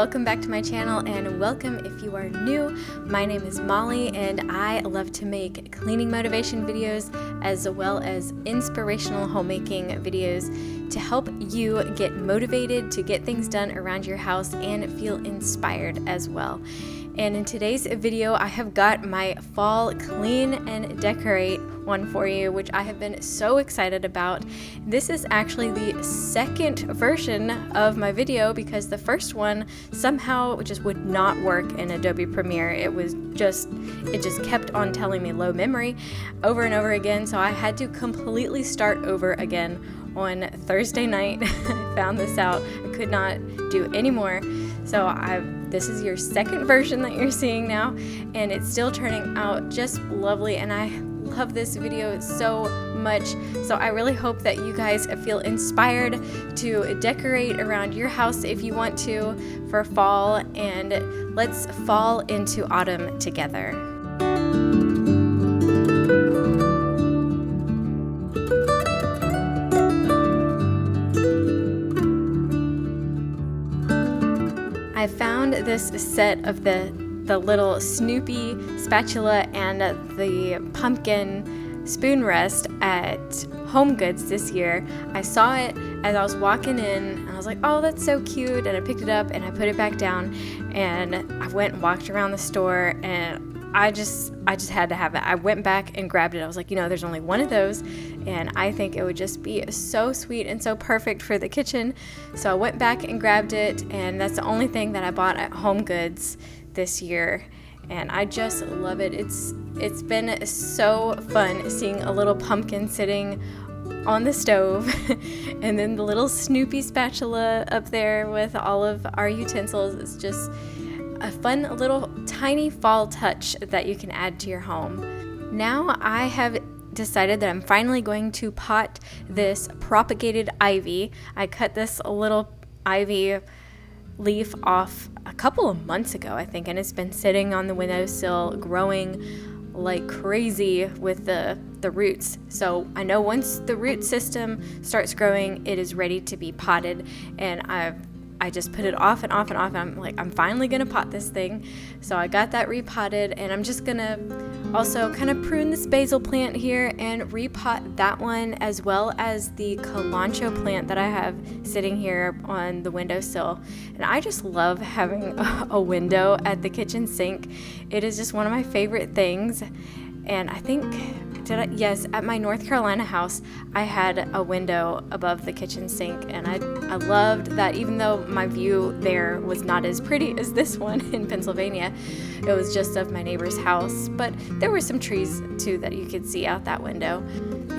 welcome back to my channel, and welcome if you are new. My name is Molly and I love to make cleaning motivation videos as well as inspirational homemaking videos to help you get motivated to get things done around your house and feel inspired as well. And in today's video, I have got my fall clean and decorate one for you, which I have been so excited about. This is actually the second version of my video because the first one somehow just would not work in Adobe Premiere. It just kept on telling me low memory over and over again, so I had to completely start over again on Thursday night. I found this out. I could not do any more. So this is your second version that you're seeing now, and it's still turning out just lovely, and I love this video so much. So I really hope that you guys feel inspired to decorate around your house if you want to for fall, and let's fall into autumn together. I found this set of the little Snoopy spatula and the pumpkin spoon rest at HomeGoods this year. I saw it as I was walking in and I was like, oh, that's so cute, and I picked it up and I put it back down, and I went and walked around the store, and I just had to have it. I went back and grabbed it. I was like, there's only one of those, and I think it would just be so sweet and so perfect for the kitchen. So I went back and grabbed it, and that's the only thing that I bought at HomeGoods this year, and I just love it. It's been so fun seeing a little pumpkin sitting on the stove and then the little Snoopy spatula up there with all of our utensils. It's just a fun little tiny fall touch that you can add to your home. Now I have decided that I'm finally going to pot this propagated ivy. I cut this little ivy leaf off a couple of months ago, I think, and it's been sitting on the windowsill growing like crazy with the roots. So I know once the root system starts growing, it is ready to be potted, and I just put it off and off and off. I'm like, I'm finally gonna pot this thing. So I got that repotted, and I'm just gonna also kind of prune this basil plant here and repot that one, as well as the cilantro plant that I have sitting here on the windowsill. And I just love having a window at the kitchen sink. It is just one of my favorite things. And I think, yes, at my North Carolina house, I had a window above the kitchen sink, and I loved that. Even though my view there was not as pretty as this one in Pennsylvania, it was just of my neighbor's house, but there were some trees too that you could see out that window.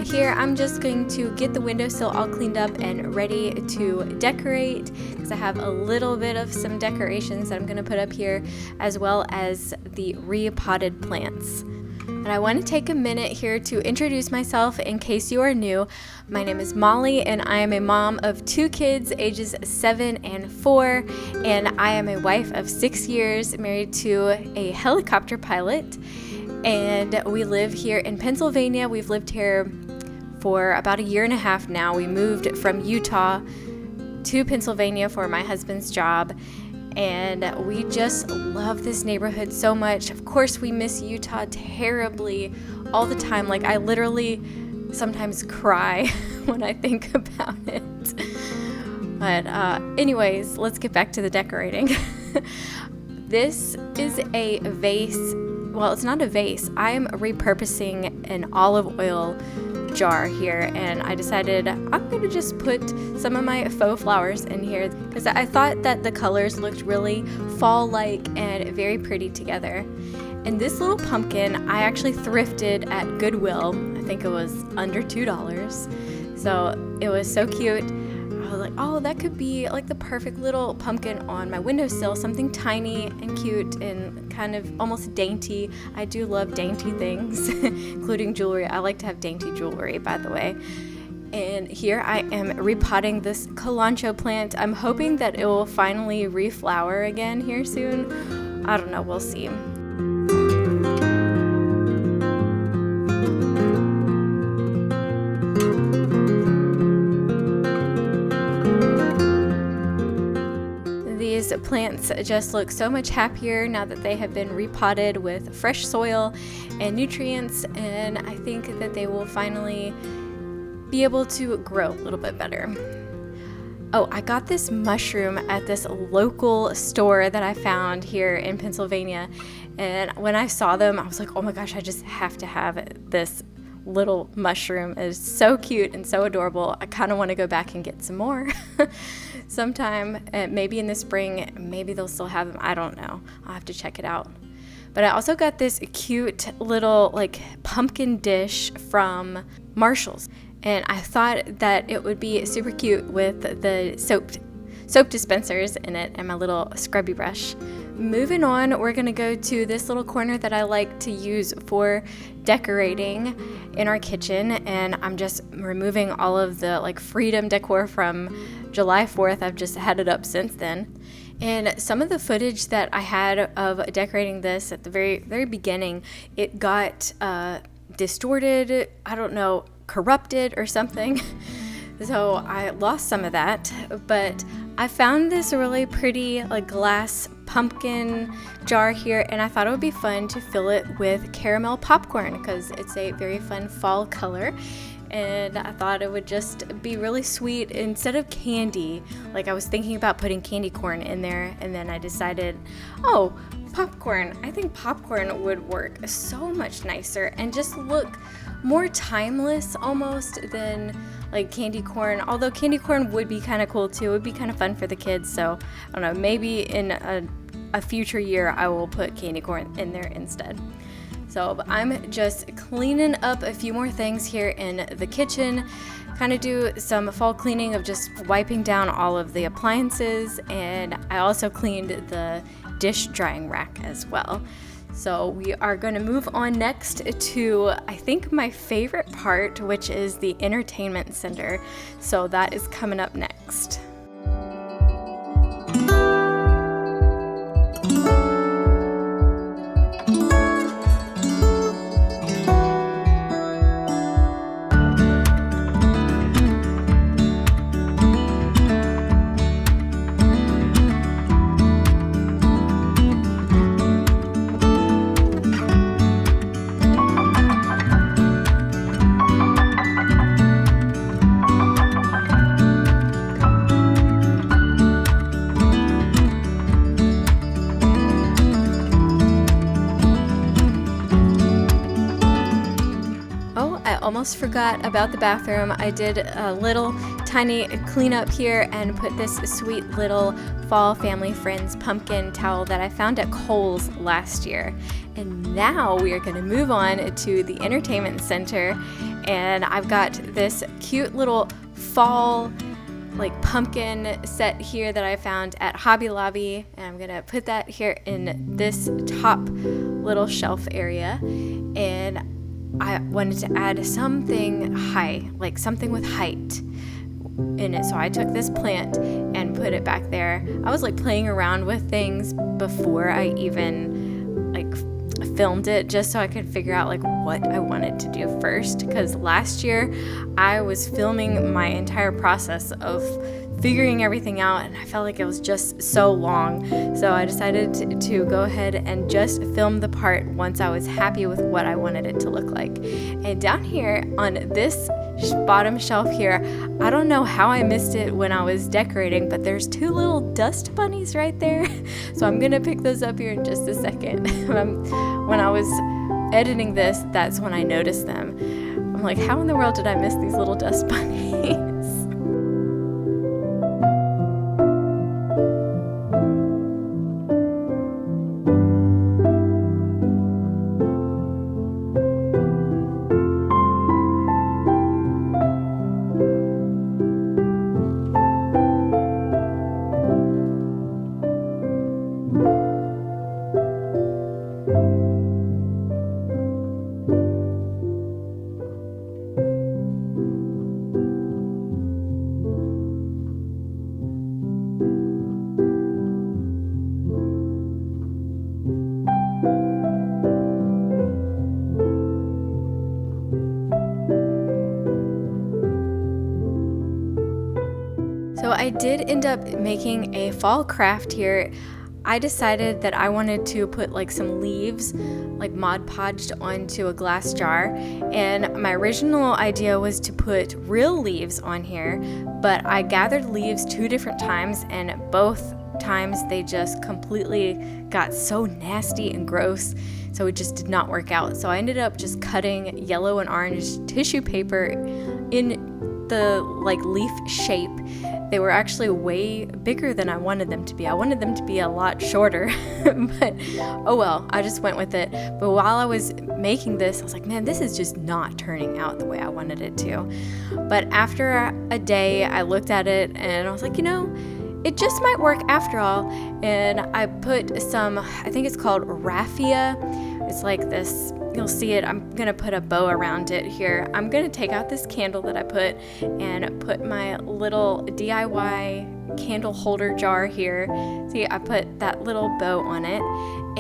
Here I'm just going to get the windowsill all cleaned up and ready to decorate, because I have a little bit of some decorations that I'm going to put up here, as well as the repotted plants. And I want to take a minute here to introduce myself in case you are new. My name is Molly, and I am a mom of 2 kids, ages 7 and 4, and I am a wife of 6 years, married to a helicopter pilot, and we live here in Pennsylvania. We've lived here for about a year and a half now. We moved from Utah to Pennsylvania for my husband's job, and we just love this neighborhood so much. Of course, we miss Utah terribly all the time. Like, I literally sometimes cry when I think about it. But anyways, let's get back to the decorating. This is a vase. Well, it's not a vase. I am repurposing an olive oil jar here, and I decided I'm going to just put some of my faux flowers in here because I thought that the colors looked really fall-like and very pretty together. And this little pumpkin I actually thrifted at Goodwill. I think it was under $2, so it was so cute. I was like, oh, that could be like the perfect little pumpkin on my windowsill, something tiny and cute and kind of almost dainty. I do love dainty things, including jewelry. I like to have dainty jewelry, by the way. And here I am repotting this cilantro plant. I'm hoping that it will finally reflower again here soon. I don't know, we'll see. These plants just look so much happier now that they have been repotted with fresh soil and nutrients, and I think that they will finally be able to grow a little bit better. Oh, I got this mushroom at this local store that I found here in Pennsylvania, and when I saw them, I was like, oh my gosh, I just have to have this little mushroom. It is so cute and so adorable. I kind of want to go back and get some more sometime, maybe in the spring. Maybe they'll still have them. I don't know. I'll have to check it out. But I also got this cute little like pumpkin dish from Marshall's, and I thought that it would be super cute with the soap dispensers in it and my little scrubby brush. Moving on, we're gonna go to this little corner that I like to use for decorating in our kitchen, and I'm just removing all of the like freedom decor from July 4th. I've just had it up since then. And some of the footage that I had of decorating this at the very, very beginning, it got distorted, I don't know, corrupted or something. So I lost some of that, but I found this really pretty like glass pumpkin jar here, and I thought it would be fun to fill it with caramel popcorn because it's a very fun fall color. And I thought it would just be really sweet instead of candy. Like I was thinking about putting candy corn in there, and then I decided, oh, popcorn. I think popcorn would work so much nicer and just look more timeless almost than like candy corn. Although candy corn would be kind of cool too. It would be kind of fun for the kids. So I don't know, maybe in a future year I will put candy corn in there instead. So I'm just cleaning up a few more things here in the kitchen, kind of do some fall cleaning of just wiping down all of the appliances, and I also cleaned the dish drying rack as well. So we are going to move on next to, I think, my favorite part, which is the entertainment center. So that is coming up next. Almost forgot about the bathroom. I did a little tiny cleanup here and put this sweet little fall family friends pumpkin towel that I found at Kohl's last year. And now we are going to move on to the entertainment center, and I've got this cute little fall like pumpkin set here that I found at Hobby Lobby, and I'm gonna put that here in this top little shelf area. And I wanted to add something high, like something with height in it. So I took this plant and put it back there. I was like playing around with things before I even like filmed it, just so I could figure out like what I wanted to do first. Because last year I was filming my entire process of figuring everything out, and I felt like it was just so long. So I decided to go ahead and just film the part once I was happy with what I wanted it to look like. And down here on this bottom shelf here, I don't know how I missed it when I was decorating, but there's two little dust bunnies right there. So I'm gonna pick those up here in just a second. When I was editing this, that's when I noticed them. I'm like, how in the world did I miss these little dust bunnies? So I did end up making a fall craft here. I decided that I wanted to put like some leaves, like Mod Podged onto a glass jar, and my original idea was to put real leaves on here, but I gathered leaves 2 different times, and both times they just completely got so nasty and gross, so it just did not work out. So I ended up just cutting yellow and orange tissue paper in the like leaf shape. They were actually way bigger than I wanted them to be. I wanted them to be a lot shorter, but oh well, I just went with it. But while I was making this, I was like, man, this is just not turning out the way I wanted it to. But after a day, I looked at it and I was like, it just might work after all. And I put some, I think it's called raffia. It's like this, you'll see it. I'm gonna put a bow around it here. I'm gonna take out this candle that I put and put my little DIY candle holder jar here. See, I put that little bow on it,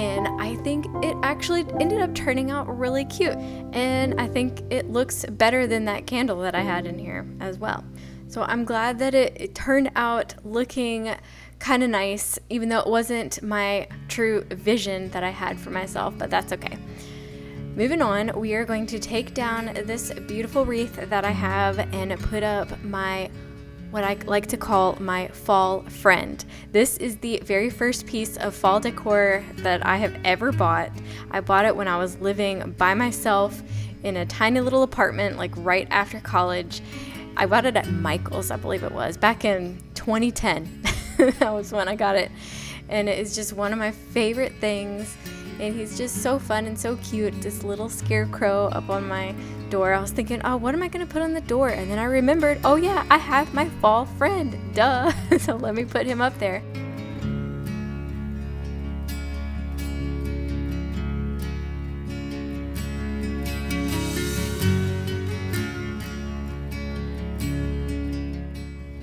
and I think it actually ended up turning out really cute. And I think it looks better than that candle that I had in here as well. So I'm glad that it turned out looking kind of nice, even though it wasn't my true vision that I had for myself, but that's okay. Moving on, we are going to take down this beautiful wreath that I have and put up what I like to call my fall friend. This is the very first piece of fall decor that I have ever bought. I bought it when I was living by myself in a tiny little apartment, like right after college. I bought it at Michael's, I believe it was, back in 2010. That was when I got it. And it is just one of my favorite things. And he's just so fun and so cute. This little scarecrow up on my door. I was thinking, oh, what am I going to put on the door? And then I remembered, oh yeah, I have my fall friend. Duh. So let me put him up there.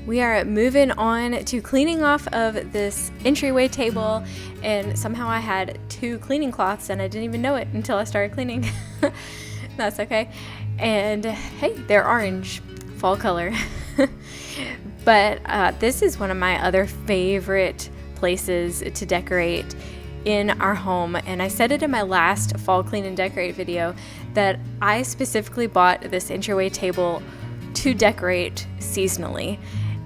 We are moving on to cleaning off of this entryway table, and somehow I had 2 cleaning cloths and I didn't even know it until I started cleaning. That's okay. And hey, they're orange, fall color. But this is one of my other favorite places to decorate in our home, and I said it in my last fall clean and decorate video that I specifically bought this entryway table to decorate seasonally.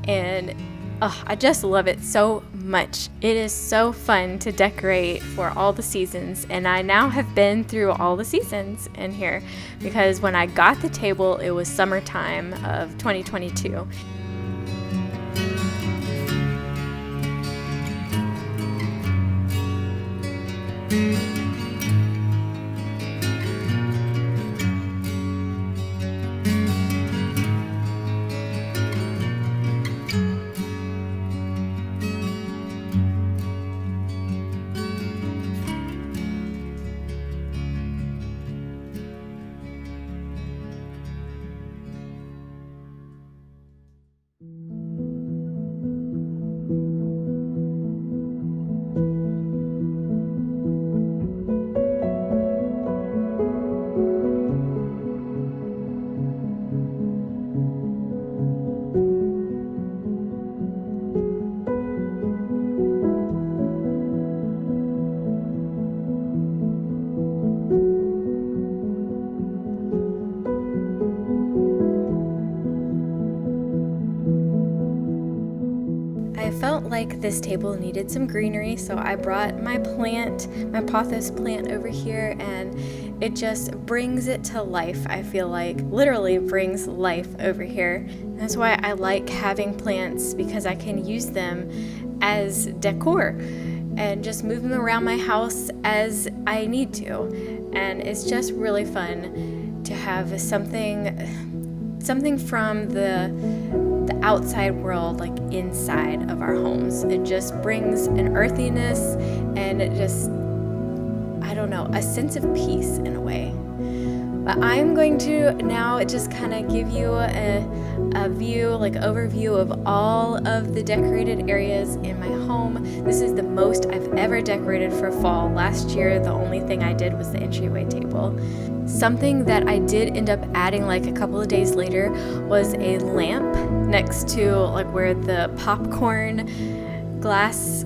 And I just love it so much. It is so fun to decorate for all the seasons, and I now have been through all the seasons in here, because when I got the table, it was summertime of 2022. Felt like this table needed some greenery, so I brought my pothos plant over here, and it just brings it to life. I feel like literally brings life over here. That's why I like having plants, because I can use them as decor and just move them around my house as I need to. And it's just really fun to have something from the outside world, like inside of our homes. It just brings an earthiness and it just, I don't know, a sense of peace in a way. But I'm going to now just kind of give you a view, like overview of all of the decorated areas in my home. This is the most I've ever decorated for fall. Last year, the only thing I did was the entryway table. Something that I did end up adding like a couple of days later was a lamp next to like where the popcorn glass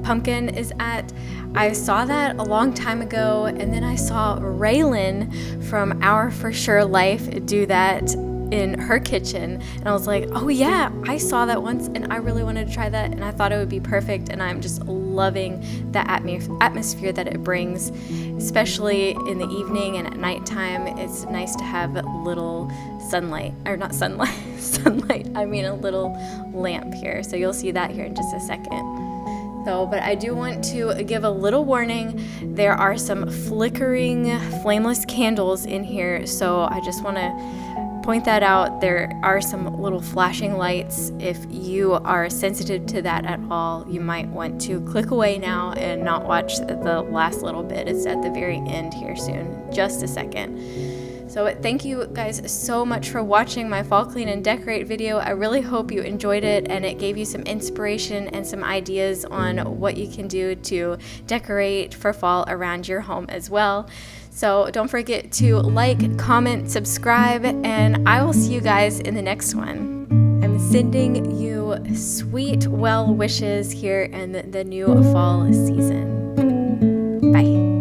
pumpkin is at. I saw that a long time ago, and then I saw Raylynn from Our For Sure Life do that in her kitchen, and I was like, oh yeah, I saw that once and I really wanted to try that, and I thought it would be perfect. And I'm just loving the atmosphere that it brings, especially in the evening and at nighttime. It's nice to have little sunlight, or not sunlight, sunlight, I mean a little lamp here. So you'll see that here in just a second. But I do want to give a little warning. There are some flickering flameless candles in here, so I just want to point that out. There are some little flashing lights. If you are sensitive to that at all, you might want to click away now and not watch the last little bit. It's at the very end here soon, just a second. So thank you guys so much for watching my fall clean and decorate video. I really hope you enjoyed it and it gave you some inspiration and some ideas on what you can do to decorate for fall around your home as well. So don't forget to like, comment, subscribe, and I will see you guys in the next one. I'm sending you sweet well wishes here in the new fall season. Bye.